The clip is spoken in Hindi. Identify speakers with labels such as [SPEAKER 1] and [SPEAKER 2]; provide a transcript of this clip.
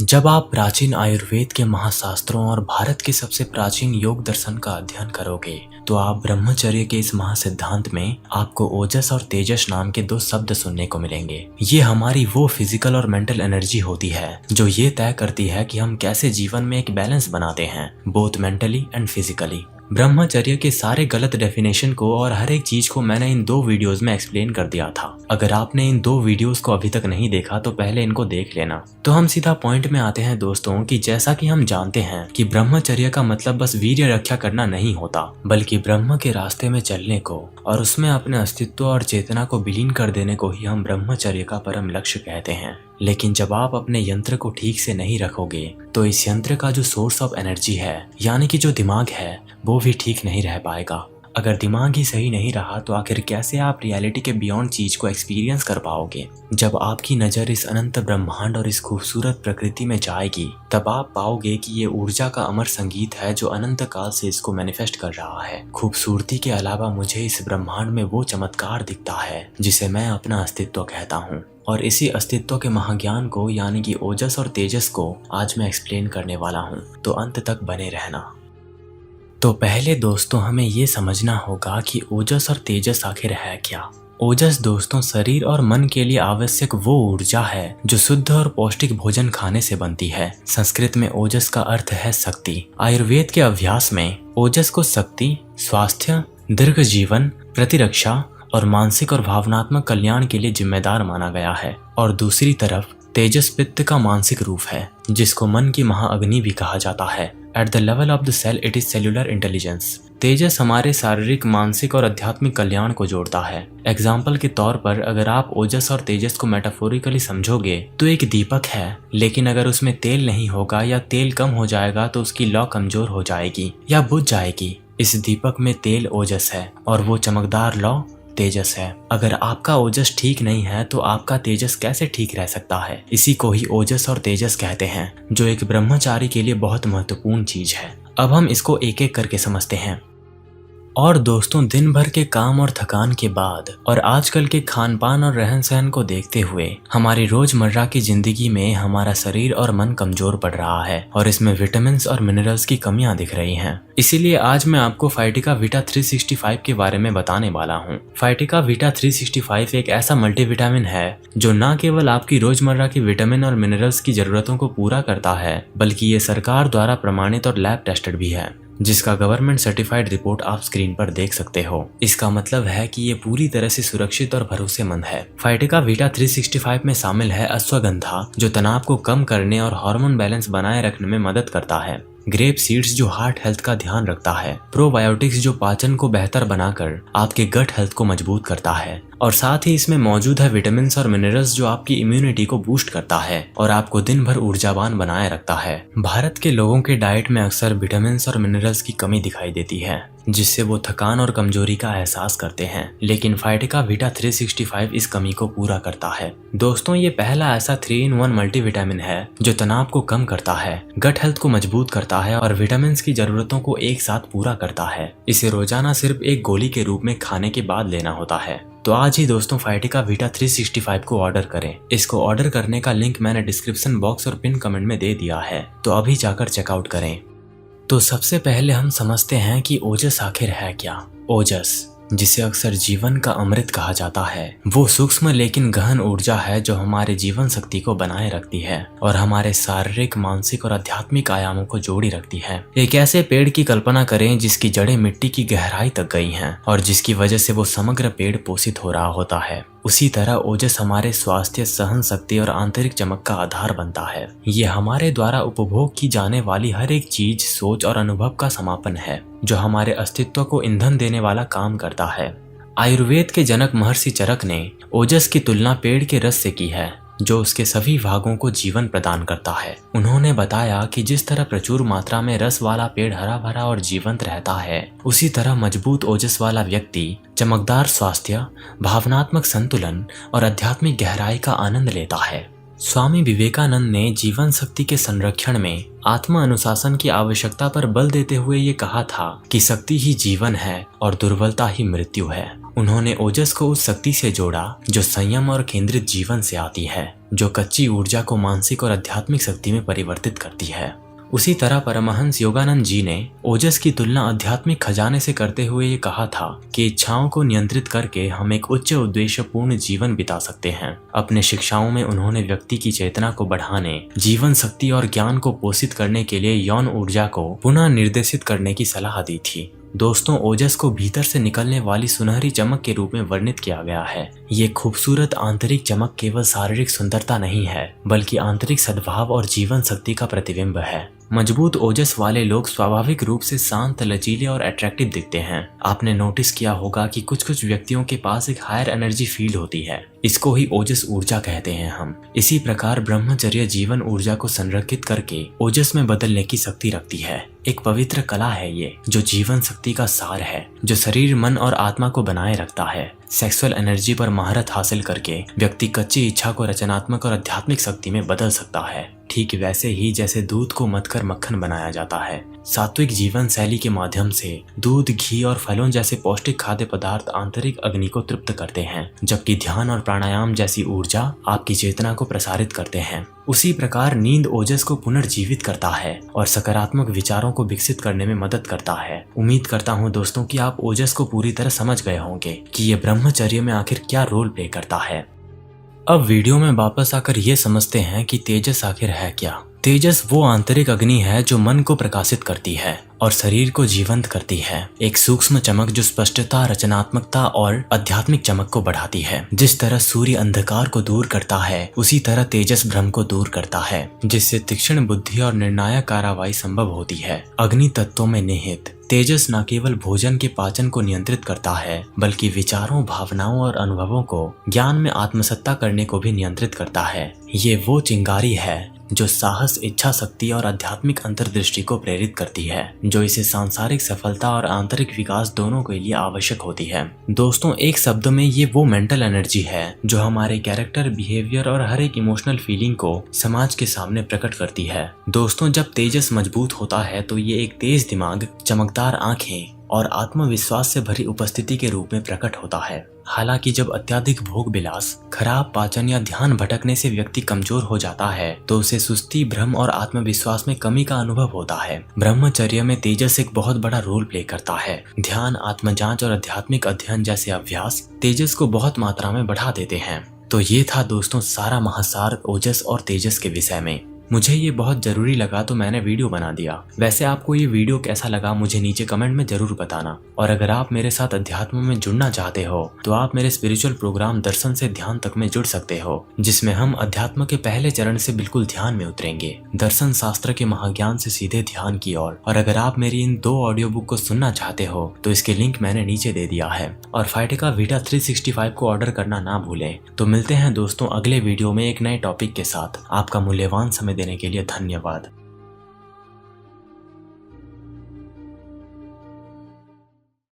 [SPEAKER 1] जब आप प्राचीन आयुर्वेद के महाशास्त्रों और भारत के सबसे प्राचीन योग दर्शन का अध्ययन करोगे तो आप ब्रह्मचर्य के इस महासिद्धांत में आपको ओजस और तेजस नाम के दो शब्द सुनने को मिलेंगे। ये हमारी वो फिजिकल और मेंटल एनर्जी होती है जो ये तय करती है कि हम कैसे जीवन में एक बैलेंस बनाते हैं, बोथ मेंटली एंड फिजिकली। ब्रह्मचर्य के सारे गलत डेफिनेशन को और हर एक चीज को मैंने इन दो वीडियोस में एक्सप्लेन कर दिया था। अगर आपने इन दो वीडियोस को अभी तक नहीं देखा तो पहले इनको देख लेना। तो हम सीधा पॉइंट में आते हैं दोस्तों कि जैसा कि हम जानते हैं कि ब्रह्मचर्य का मतलब बस वीर्य रक्षा करना नहीं होता, बल्कि ब्रह्म के रास्ते में चलने को और उसमें अपने अस्तित्व और चेतना को विलीन कर देने को ही हम ब्रह्मचर्य का परम लक्ष्य कहते हैं। लेकिन जब आप अपने यंत्र को ठीक से नहीं रखोगे तो इस यंत्र का जो सोर्स ऑफ एनर्जी है यानी कि जो दिमाग है वो भी ठीक नहीं रह पाएगा। अगर दिमाग ही सही नहीं रहा तो आखिर कैसे आप रियलिटी के बियॉन्ड चीज को एक्सपीरियंस कर पाओगे। जब आपकी नजर इस अनंत ब्रह्मांड और इस खूबसूरत प्रकृति में जाएगी तब आप पाओगे कि ये ऊर्जा का अमर संगीत है जो अनंत काल से इसको मैनिफेस्ट कर रहा है। खूबसूरती के अलावा मुझे इस ब्रह्मांड में वो चमत्कार दिखता है जिसे मैं अपना अस्तित्व कहता हूँ, और इसी अस्तित्व के महाज्ञान को यानी कि ओजस और तेजस को आज मैं एक्सप्लेन करने वाला हूँ, तो अंत तक बने रहना। तो पहले दोस्तों हमें ये समझना होगा कि ओजस और तेजस आखिर है क्या। ओजस दोस्तों शरीर और मन के लिए आवश्यक वो ऊर्जा है जो शुद्ध और पौष्टिक भोजन खाने से बनती है। संस्कृत में ओजस का अर्थ है शक्ति। आयुर्वेद के अभ्यास में ओजस को शक्ति, स्वास्थ्य, दीर्घ जीवन, प्रतिरक्षा और मानसिक और भावनात्मक कल्याण के लिए जिम्मेदार माना गया है। और दूसरी तरफ तेजस पित्त का मानसिक रूप है जिसको मन की महाअग्नि भी कहा जाता है। At the level of the cell it is cellular intelligence. तेजस हमारे शारीरिक, मानसिक और आध्यात्मिक कल्याण को जोड़ता है। एग्जाम्पल के तौर पर अगर आप ओजस और तेजस को मेटाफोरिकली समझोगे तो एक दीपक है, लेकिन अगर उसमें तेल नहीं होगा या तेल कम हो जाएगा तो उसकी लौ कमजोर हो जाएगी या बुझ जाएगी। इस दीपक में तेल ओजस है और वो चमकदार लौ तेजस है। अगर आपका ओजस ठीक नहीं है तो आपका तेजस कैसे ठीक रह सकता है। इसी को ही ओजस और तेजस कहते हैं जो एक ब्रह्मचारी के लिए बहुत महत्वपूर्ण चीज है। अब हम इसको एक एक करके समझते हैं। और दोस्तों दिन भर के काम और थकान के बाद और आजकल के खान पान और रहन सहन को देखते हुए हमारी रोजमर्रा की जिंदगी में हमारा शरीर और मन कमजोर पड़ रहा है और इसमें विटामिन और मिनरल्स की कमियां दिख रही हैं। इसीलिए आज मैं आपको फाइटिका वीटा 365 के बारे में बताने वाला हूँ। फाइटिका वीटा 365 एक ऐसा मल्टीविटामिन है जो न केवल आपकी रोजमर्रा की विटामिन और मिनरल्स की जरूरतों को पूरा करता है बल्कि ये सरकार द्वारा प्रमाणित और लैब टेस्टेड भी है, जिसका गवर्नमेंट सर्टिफाइड रिपोर्ट आप स्क्रीन पर देख सकते हो। इसका मतलब है कि ये पूरी तरह से सुरक्षित और भरोसेमंद है। फाइटिका वीटा 365 में शामिल है अश्वगंधा जो तनाव को कम करने और हार्मोन बैलेंस बनाए रखने में मदद करता है। ग्रेप सीड्स जो हार्ट हेल्थ का ध्यान रखता है। प्रोबायोटिक्स जो पाचन को बेहतर बनाकर आपके गट हेल्थ को मजबूत करता है। और साथ ही इसमें मौजूद है विटामिन और मिनरल्स जो आपकी इम्यूनिटी को बूस्ट करता है और आपको दिन भर ऊर्जावान बनाए रखता है। भारत के लोगों के डाइट में अक्सर विटामिन और मिनरल्स की कमी दिखाई देती है जिससे वो थकान और कमजोरी का एहसास करते हैं, लेकिन फाइटिका वीटा 365 इस कमी को पूरा करता है। दोस्तों ये पहला ऐसा 3-in-1 मल्टीविटामिन है जो तनाव को कम करता है, गट हेल्थ को मजबूत करता है और विटामिन की जरूरतों को एक साथ पूरा करता है। इसे रोजाना सिर्फ एक गोली के रूप में खाने के बाद लेना होता है। तो आज ही दोस्तों फाइटिका वीटा 365 को ऑर्डर करें। इसको ऑर्डर करने का लिंक मैंने डिस्क्रिप्शन बॉक्स और पिन कमेंट में दे दिया है, तो अभी जाकर चेकआउट करें। तो सबसे पहले हम समझते हैं कि ओजस आखिर है क्या। ओजस जिसे अक्सर जीवन का अमृत कहा जाता है वो सूक्ष्म लेकिन गहन ऊर्जा है जो हमारे जीवन शक्ति को बनाए रखती है और हमारे शारीरिक, मानसिक और आध्यात्मिक आयामों को जोड़ी रखती है। एक ऐसे पेड़ की कल्पना करें जिसकी जड़ें मिट्टी की गहराई तक गई हैं और जिसकी वजह से वो समग्र पेड़ पोषित हो रहा होता है। उसी तरह ओजस हमारे स्वास्थ्य, सहन शक्ति और आंतरिक चमक का आधार बनता है। ये हमारे द्वारा उपभोग की जाने वाली हर एक चीज, सोच और अनुभव का समापन है जो हमारे अस्तित्व को ईंधन देने वाला काम करता है। आयुर्वेद के जनक महर्षि चरक ने ओजस की तुलना पेड़ के रस से की है जो उसके सभी भागों को जीवन प्रदान करता है। उन्होंने बताया कि जिस तरह प्रचुर मात्रा में रस वाला पेड़ हरा भरा और जीवंत रहता है, उसी तरह मजबूत ओजस वाला व्यक्ति चमकदार स्वास्थ्य, भावनात्मक संतुलन और आध्यात्मिक गहराई का आनंद लेता है। स्वामी विवेकानंद ने जीवन शक्ति के संरक्षण में आत्म अनुशासन की आवश्यकता पर बल देते हुए ये कहा था कि शक्ति ही जीवन है और दुर्बलता ही मृत्यु है। उन्होंने ओजस को उस शक्ति से जोड़ा जो संयम और केंद्रित जीवन से आती है, जो कच्ची ऊर्जा को मानसिक और आध्यात्मिक शक्ति में परिवर्तित करती है। उसी तरह परमहंस योगानंद जी ने ओजस की तुलना आध्यात्मिक खजाने से करते हुए ये कहा था कि इच्छाओं को नियंत्रित करके हम एक उच्च उद्देश्यपूर्ण जीवन बिता सकते हैं। अपने शिक्षाओं में उन्होंने व्यक्ति की चेतना को बढ़ाने, जीवन शक्ति और ज्ञान को पोषित करने के लिए यौन ऊर्जा को पुनः निर्देशित करने की सलाह दी थी। दोस्तों, ओजस को भीतर से निकलने वाली सुनहरी चमक के रूप में वर्णित किया गया है। ये खूबसूरत आंतरिक चमक केवल शारीरिक सुंदरता नहीं है, बल्कि आंतरिक सद्भाव और जीवन शक्ति का प्रतिबिंब है। मजबूत ओजस वाले लोग स्वाभाविक रूप से शांत, लचीले और अट्रैक्टिव दिखते हैं। आपने नोटिस किया होगा कि कुछ व्यक्तियों के पास एक हायर एनर्जी फील होती है। इसको ही ओजस ऊर्जा कहते हैं हम। इसी प्रकार ब्रह्मचर्य जीवन ऊर्जा को संरक्षित करके ओजस में बदलने की शक्ति रखती है। एक पवित्र कला है ये, जो जीवन शक्ति का सार है, जो शरीर, मन और आत्मा को बनाए रखता है। सेक्सुअल एनर्जी पर महारत हासिल करके व्यक्ति कच्ची इच्छा को रचनात्मक और आध्यात्मिक शक्ति में बदल सकता है। ठीक वैसे ही जैसे दूध को मथकर मक्खन बनाया जाता है। सात्विक जीवन शैली के माध्यम से दूध, घी और फलों जैसे पौष्टिक खाद्य पदार्थ आंतरिक अग्नि को तृप्त करते हैं, जबकि ध्यान और प्राणायाम जैसी ऊर्जा आपकी चेतना को प्रसारित करते हैं। उसी प्रकार नींद ओजस को पुनर्जीवित करता है और सकारात्मक विचारों को विकसित करने में मदद करता है। उम्मीद करता हूँ दोस्तों कि आप ओजस को पूरी तरह समझ गए होंगे कि ये ब्रह्मचर्य में आखिर क्या रोल प्ले करता है। अब वीडियो में वापस आकर ये समझते हैं कि तेजस आखिर है क्या। तेजस वो आंतरिक अग्नि है जो मन को प्रकाशित करती है और शरीर को जीवंत करती है। एक सूक्ष्म चमक जो स्पष्टता, रचनात्मकता और आध्यात्मिक चमक को बढ़ाती है। जिस तरह सूर्य अंधकार को दूर करता है, उसी तरह तेजस भ्रम को दूर करता है, जिससे तीक्ष्ण बुद्धि और निर्णायक कार्रवाई संभव होती है। अग्नि तत्वों में निहित तेजस न केवल भोजन के पाचन को नियंत्रित करता है, बल्कि विचारों, भावनाओं और अनुभवों को ज्ञान में आत्मसत्ता करने को भी नियंत्रित करता है। ये वो चिंगारी है जो साहस, इच्छा शक्ति और आध्यात्मिक अंतर्दृष्टि को प्रेरित करती है, जो इसे सांसारिक सफलता और आंतरिक विकास दोनों के लिए आवश्यक होती है। दोस्तों, एक शब्द में ये वो मेंटल एनर्जी है जो हमारे कैरेक्टर, बिहेवियर और हर एक इमोशनल फीलिंग को समाज के सामने प्रकट करती है। दोस्तों, जब तेजस मजबूत होता है तो ये एक तेज दिमाग, चमकदार आंखें और आत्मविश्वास से भरी उपस्थिति के रूप में प्रकट होता है। हालांकि जब अत्यधिक भोग विलास, खराब पाचन या ध्यान भटकने से व्यक्ति कमजोर हो जाता है तो उसे सुस्ती, भ्रम और आत्मविश्वास में कमी का अनुभव होता है। ब्रह्मचर्य में तेजस एक बहुत बड़ा रोल प्ले करता है। ध्यान, आत्मजांच और आध्यात्मिक अध्ययन जैसे अभ्यास तेजस को बहुत मात्रा में बढ़ा देते हैं। तो ये था दोस्तों सारा महासार ओजस और तेजस के विषय में। मुझे ये बहुत जरूरी लगा तो मैंने वीडियो बना दिया। वैसे आपको ये वीडियो कैसा लगा मुझे नीचे कमेंट में जरूर बताना। और अगर आप मेरे साथ अध्यात्म में जुड़ना चाहते हो तो आप मेरे स्पिरिचुअल प्रोग्राम दर्शन से ध्यान तक में जुड़ सकते हो, जिसमें हम अध्यात्म के पहले चरण से बिल्कुल ध्यान में उतरेंगे, दर्शन शास्त्र के महाज्ञान से सीधे ध्यान की ओर। और अगर आप मेरी इन 2 ऑडियो बुक को सुनना चाहते हो तो इसके लिंक मैंने नीचे दे दिया है। और फाइटिका वीटा 365 को ऑर्डर करना ना भूलें। तो मिलते हैं दोस्तों अगले वीडियो में एक नए टॉपिक के साथ। आपका मूल्यवान समय देने के लिए धन्यवाद।